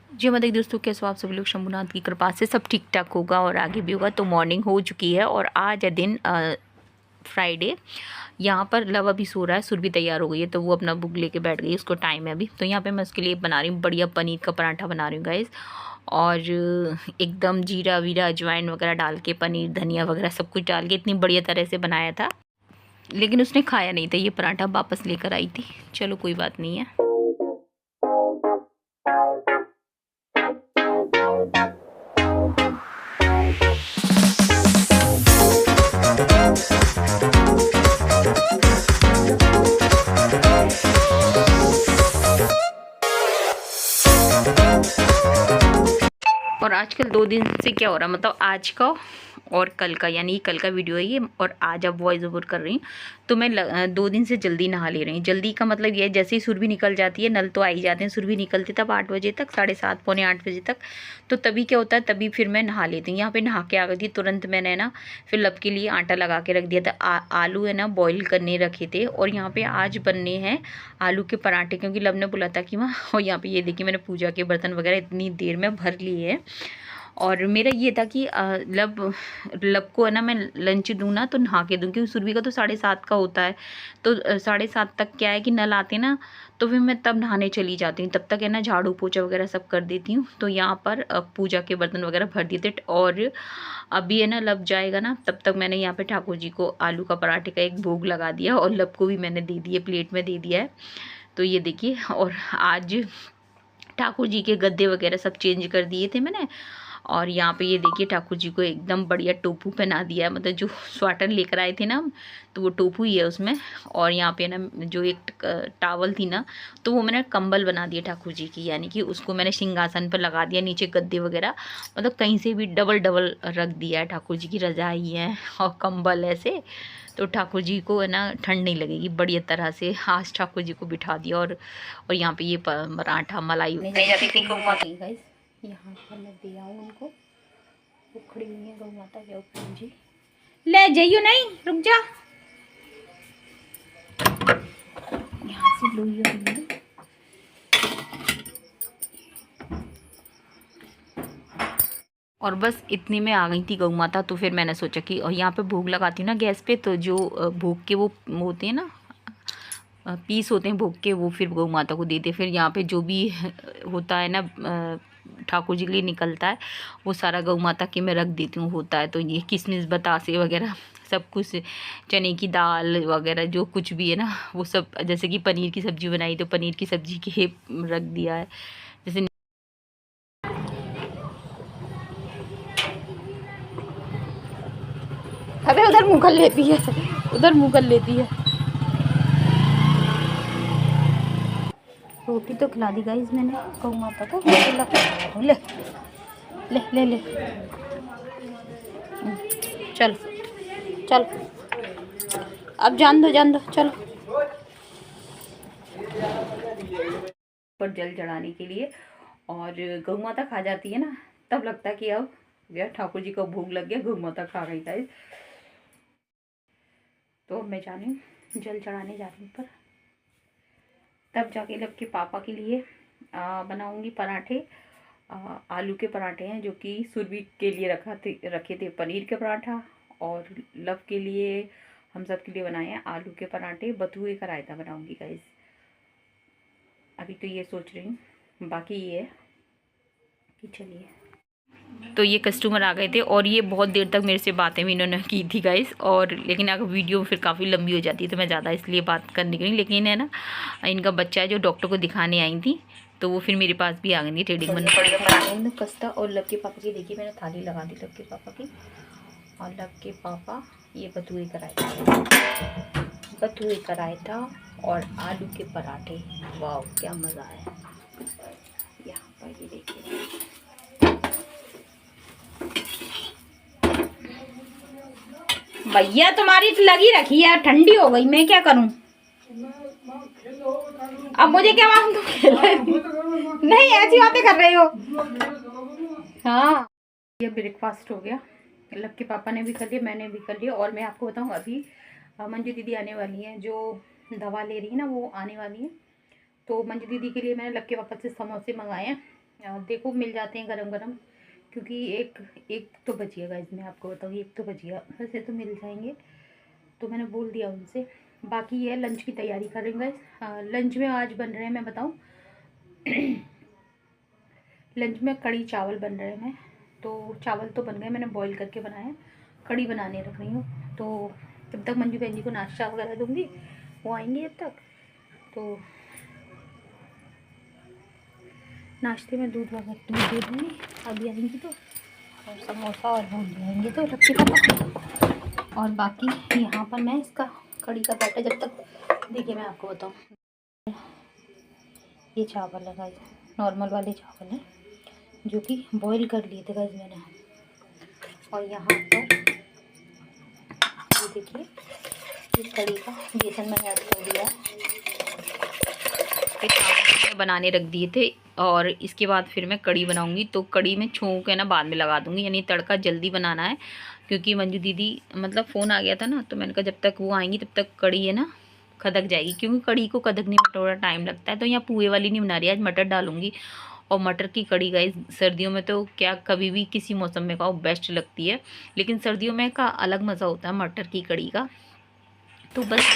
जी मैं दोस्तों, कैसे हो आप सभी लोग। शंभुनाथ की कृपा से सब ठीक ठाक होगा और आगे भी होगा। तो मॉर्निंग हो चुकी है और आज है दिन फ्राइडे। यहाँ पर लव अभी सो रहा है, सुर भी तैयार हो गई है तो वो अपना बुक लेके बैठ गई, उसको टाइम है अभी। तो यहाँ पे मैं उसके लिए बना रही हूँ बढ़िया पनीर का पराठा बना रही हूँ गाइस। और एकदम जीरा वीरा अजवाइन वगैरह डाल के, पनीर धनिया वगैरह सब कुछ डाल के इतनी बढ़िया तरह से बनाया था। लेकिन उसने खाया नहीं था ये पराठा, वापस लेकर आई थी। चलो कोई बात नहीं है। और आजकल 2 दिन से क्या हो रहा है, मतलब आज का और कल का, यानी कल का वीडियो है ये और आज अब वॉइस ओवर कर रही हूँ। तो मैं 2 दिन से जल्दी नहा ले रही हूँ। जल्दी का मतलब ये है, जैसे ही सुरभि निकल जाती है, नल तो आ ही जाते हैं, सुरभि निकलती तब 8 बजे तक, 7:30 पौने 8 बजे तक। तो तभी क्या होता है, तभी फिर मैं नहा लेती हूँ। यहाँ पे नहा के आ गई थी तुरंत। मैंने ना फिर लब के लिए आटा लगा के रख दिया था। आलू है ना बॉईल करने रखे थे और यहाँ पे आज बनने हैं आलू के पराठे, क्योंकि लब ने बोला था कि माँ। और यहाँ पे ये देखिए मैंने पूजा के बर्तन वगैरह इतनी देर में भर लिए हैं। और मेरा ये था कि लब लब को है ना मैं लंच दूँ ना तो नहा के दूँ, क्योंकि सुरभि का तो 7:30 का होता है। तो 7:30 तक क्या है कि नल आते ना, तो फिर मैं तब नहाने चली जाती हूँ। तब तक है ना झाड़ू पोछा वगैरह सब कर देती हूँ। तो यहाँ पर पूजा के बर्तन वगैरह भर दिए थे। और अभी है ना लब जाएगा ना, तब तक मैंने यहाँ पे ठाकुर जी को आलू का पराठे का एक भोग लगा दिया और लब को भी मैंने दे दिया, प्लेट में दे दिया है। तो ये देखिए, और आज ठाकुर जी के गद्दे वगैरह सब चेंज कर दिए थे मैंने। और यहाँ पे ये देखिए ठाकुर जी को एकदम बढ़िया टोपू पहना दिया है, मतलब जो स्वेटर लेकर आए थे ना हम, तो वो टोपू ही है उसमें। और यहाँ पे ना जो एक टावल थी ना, तो वो मैंने कंबल बना दिया ठाकुर जी की, यानी कि उसको मैंने सिंहासन पर लगा दिया, नीचे गद्दे वगैरह मतलब कहीं से भी डबल डबल रख दिया है। ठाकुर जी की रजाई है और कंबल ऐसे, तो ठाकुर जी को है ना ठंड नहीं लगेगी बढ़िया तरह से। आज ठाकुर जी को बिठा दिया। और यहाँ पे ये पराठा मलाई नहीं जाती थी गाइस। यहाँ पर मैं दिया हूँ उनको, वो खड़ी हुई है गौ माता के ऊपर जी। ले जाइयो नहीं, रुक जा। यहाँ से लोई हुई है। और बस इतनी में आ गई थी गौ माता। तो फिर मैंने सोचा कि और यहाँ पे भोग लगाती हूँ ना गैस पे, तो जो भोग के वो होते हैं ना, पीस होते हैं भोग के, वो फिर गौ माता को देते। फिर यहाँ पे जो भी होता है ना ठाकुर जी के लिए निकलता है, वो सारा गौ माता के मैं रख देती हूँ। होता है तो ये किशमिश बतासे वगैरह सब कुछ, चने की दाल वगैरह जो कुछ भी है ना, वो सब। जैसे कि पनीर की सब्ज़ी बनाई तो पनीर की सब्ज़ी के रख दिया है। जैसे अबे उधर मुँह कर लेती है, उधर मुँह कर लेती है। रोटी तो खिला दी गाइस मैंने गौ माता को। ले ले ले ले, चल चल, अब जान दो चलो। पर जल चढ़ाने के लिए, और गौ माता खा जाती है ना, तब लगता है कि अब यार ठाकुर जी को भूख लग गया, गौ माता खा गई गाइस। तो मैं जा रही हूँ, जल चढ़ाने जा रही हूँ ऊपर। तब जाके लब के पापा के लिए बनाऊंगी पराठे। आलू के पराठे हैं, जो कि सुरभि के लिए रखे थे पनीर के पराठा, और लव के लिए हम सब के लिए बनाए हैं आलू के पराठे। बथुए का रायता बनाऊंगी गाइस। अभी तो ये सोच रही हूँ, बाकी ये है कि चलिए। तो ये कस्टमर आ गए थे और ये बहुत देर तक मेरे से बातें भी इन्होंने की थी गाइस। और लेकिन अगर वीडियो फिर काफ़ी लंबी हो जाती है तो मैं ज़्यादा इसलिए बात करने की नहीं। लेकिन है ना, इनका बच्चा है जो डॉक्टर को दिखाने आई थी, तो वो फिर मेरे पास भी आ गई थी ट्रेडिंग बनने कस्ता। और लब के पापा की देखिए मैंने थाली लगा दी लब के पापा की। और लब के पापा ये बथुए का रायता और आलू के पराठे। वाह क्या मज़ा आया। यहाँ पर ये देखिए, भैया तुम्हारी तो लगी रखी है, ठंडी हो गई, मैं क्या करूं। अब मुझे क्या मालूम तुम खेल रहे हो। नहीं ऐसी बातें कर रहे हो। हाँ ये ब्रेकफास्ट हो गया, लब के पापा ने भी कर लिया, मैंने भी कर लिया। और मैं आपको बताऊं, अभी मंजू दीदी आने वाली हैं, जो दवा ले रही है ना, वो आने वाली है। तो मंजू दीदी के लिए मैंने लब के पापा से समोसे मंगाए हैं। देखो मिल जाते हैं गरम गरम, क्योंकि एक एक तो बचिएगा गाइस, मैं आपको बताऊँ एक तो बचिएगा, वैसे तो मिल जाएंगे, तो मैंने बोल दिया उनसे। बाकी ये लंच की तैयारी कर रही हूँ गाइस। लंच में आज बन रहे हैं, मैं बताऊँ लंच में कढ़ी चावल बन रहे हैं। तो चावल तो बन गए, मैंने बॉईल करके बनाए, कढ़ी बनाने रख रही हूँ। तो जब तक मंजू बहन जी को नाश्ता वगैरह दूँगी, वो आएंगी जब तक, तो नाश्ते में दूध दे दूँगी, अभी आएंगी तो। और समोसा और भूंजी आएंगे तो रखी पापा। और बाकी यहाँ पर मैं इसका कढ़ी का बैटर जब तक, देखिए मैं आपको बताऊँ, ये चावल है गाइस, नॉर्मल वाले चावल हैं जो कि बॉईल कर लिए थे गाइस मैंने। और यहाँ पर ये देखिए, इस कढ़ी का बेसन मैंने ऐड कर दिया। चावल बनाने रख दिए थे, और इसके बाद फिर मैं कढ़ी बनाऊंगी। तो कढ़ी में छोंक है ना बाद में लगा दूंगी, यानी तड़का जल्दी बनाना है, क्योंकि मंजू दीदी मतलब फ़ोन आ गया था ना, तो मैंने कहा जब तक वो आएंगी तब तक कढ़ी है ना खदक जाएगी, क्योंकि कढ़ी को खदकने में थोड़ा टाइम लगता है। तो यहाँ पुए वाली नहीं बना रही, आज मटर डालूंगी। और मटर की कढ़ी गाइस सर्दियों में तो क्या कभी भी किसी मौसम में खाओ बेस्ट लगती है, लेकिन सर्दियों में का अलग मज़ा होता है मटर की कढ़ी का। तो बस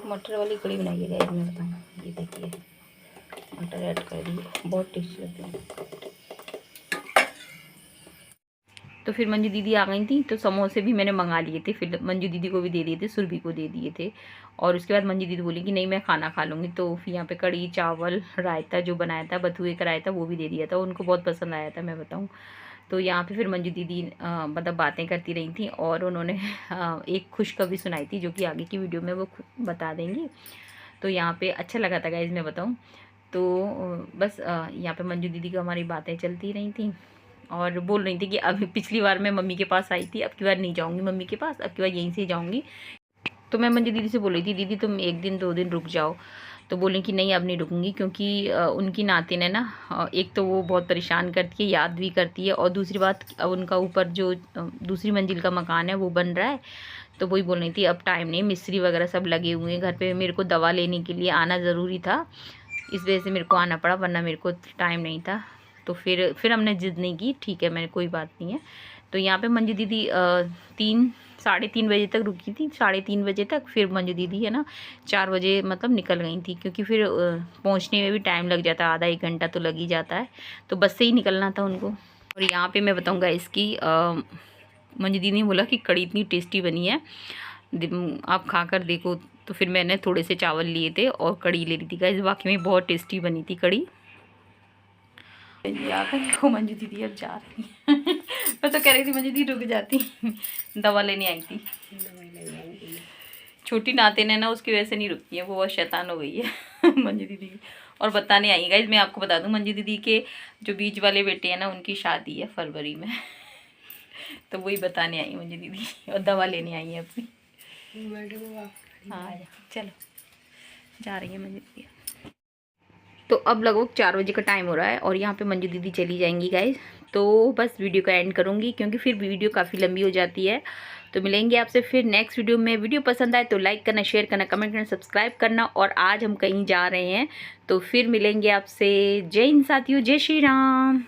मटर वाली कढ़ी बनाइएगा, एक मैं बताऊँ, ये देखिए मटर ऐड कर दिए, बहुत टेस्टी लगती है। तो फिर मंजू दीदी आ गई थी, तो समोसे भी मैंने मंगा लिए थे, फिर मंजू दीदी को भी दे दिए थे, सुरभि को दे दिए थे। और उसके बाद मंजू दीदी बोली कि नहीं मैं खाना खा लूँगी, तो फिर यहाँ पे कढ़ी चावल रायता जो बनाया था, बथुए का रायता, वो भी दे दिया था, उनको बहुत पसंद आया था मैं बताऊँ। तो यहाँ पे फिर मंजू दीदी मतलब बातें करती रही थी, और उन्होंने एक खुशखबरी सुनाई थी, जो कि आगे की वीडियो में वो बता देंगी। तो यहाँ पे अच्छा लगा था गाइज मैं बताऊँ तो। बस यहाँ पे मंजू दीदी को हमारी बातें चलती रही थी, और बोल रही थी कि अभी पिछली बार मैं मम्मी के पास आई थी, अब की बार नहीं जाऊँगी मम्मी के पास, अब की बार यहीं से जाऊँगी। तो मैं मंजू दीदी से बोल रही थी दीदी तुम एक दिन 2 दिन रुक जाओ, तो बोली कि नहीं अब नहीं रुकूंगी, क्योंकि उनकी नातिन है ना, एक तो वो बहुत परेशान करती है, याद भी करती है, और दूसरी बात उनका ऊपर जो दूसरी मंजिल का मकान है वो बन रहा है। तो वही बोल रही थी अब टाइम नहीं, मिस्त्री वगैरह सब लगे हुए हैं घर पे, मेरे को दवा लेने के लिए आना ज़रूरी था, इस वजह से मेरे को आना पड़ा, वरना मेरे को टाइम नहीं था। तो फिर हमने ज़िद नहीं की, ठीक है मैंने कोई बात नहीं है। तो यहाँ पे मंजू दीदी 3-3:30 बजे तक रुकी थी, 3:30 बजे तक। फिर मंजू दीदी है ना 4 बजे मतलब निकल गई थी, क्योंकि फिर पहुँचने में भी टाइम लग जाता है, आधा 1 घंटा तो लग ही जाता है, तो बस से ही निकलना था उनको। और यहाँ पे मैं बताऊँगा इसकी मंजू दीदी ने बोला कि कढ़ी इतनी टेस्टी बनी है, आप खा कर देखो। तो फिर मैंने थोड़े से चावल लिए थे और कढ़ी ले ली थी गाइस, वाकई में बहुत टेस्टी बनी थी कढ़ी। देखो मंजू दीदी अब जा रही है मैं तो कह रही थी मंजू दीदी रुक जाती दवा लेने आई थी, छोटी नातिन है ना उसकी वजह से नहीं रुकती है, वो बहुत शैतान हो गई है मंजू दीदी की। और बताने आई गाइस, मैं आपको बता दूं मंजू दीदी के जो बीच वाले बेटे हैं ना उनकी शादी है फरवरी में तो वही बताने आई मंजू दीदी, और दवा लेने आई है अपनी। हाँ चलो जा रही है मंजू दीदी। तो अब लगभग 4 बजे का टाइम हो रहा है, और यहाँ पे मंजू दीदी चली जाएंगी गाइस। तो बस वीडियो का एंड करूँगी, क्योंकि फिर वीडियो काफ़ी लंबी हो जाती है। तो मिलेंगे आपसे फिर नेक्स्ट वीडियो में। वीडियो पसंद आए तो लाइक करना, शेयर करना, कमेंट करना, सब्सक्राइब करना। और आज हम कहीं जा रहे हैं, तो फिर मिलेंगे आपसे। जय हिंद साथियों, जय श्री राम।